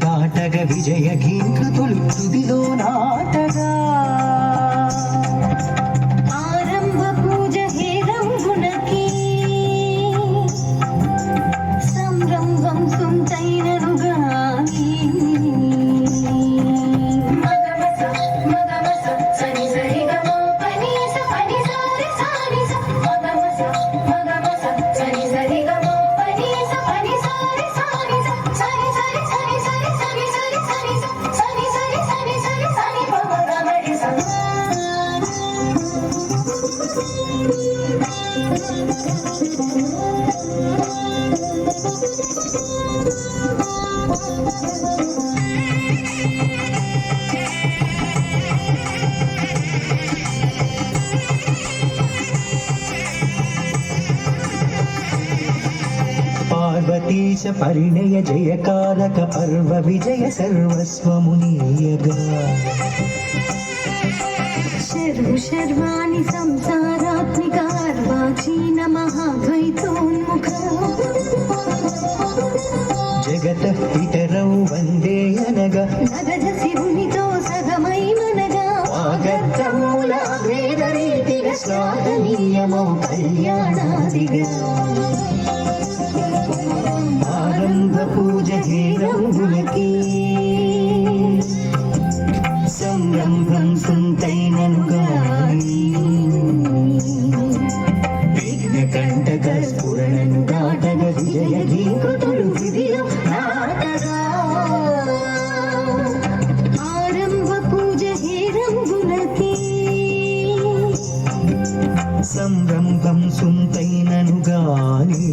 దాటగ విజయ గీకృతులు తుదిలో నాటగా ఆరంభ పూజ హే రంగునకి సంరంభం సుంతైననుగాని పార్వతీశ పరిణయ జయకారక పర్వ విజయ సర్వస్వమునీయగా శర్వాణి సంసారాత్మిక అర్వాచీన మహాద్వైతోన్ముఖ జగత పితరౌ వందే అనగా నగజ శివునితో సగమై మనగా ఆగత్తమూల వేద రీతిగా శ్లాఘనీయమౌ కళ్యాణాదిగా ఆరంభ పూజ హే రంగులకి సంరంభం సుంతైననుగాని విఘ్న కంటక స్ఫురణను దాటగ విజయ గీకృతులు విధిలో నాటగా ఆరంభ పూజ హే రంగులకి సంరంభం సుంతైననుగాని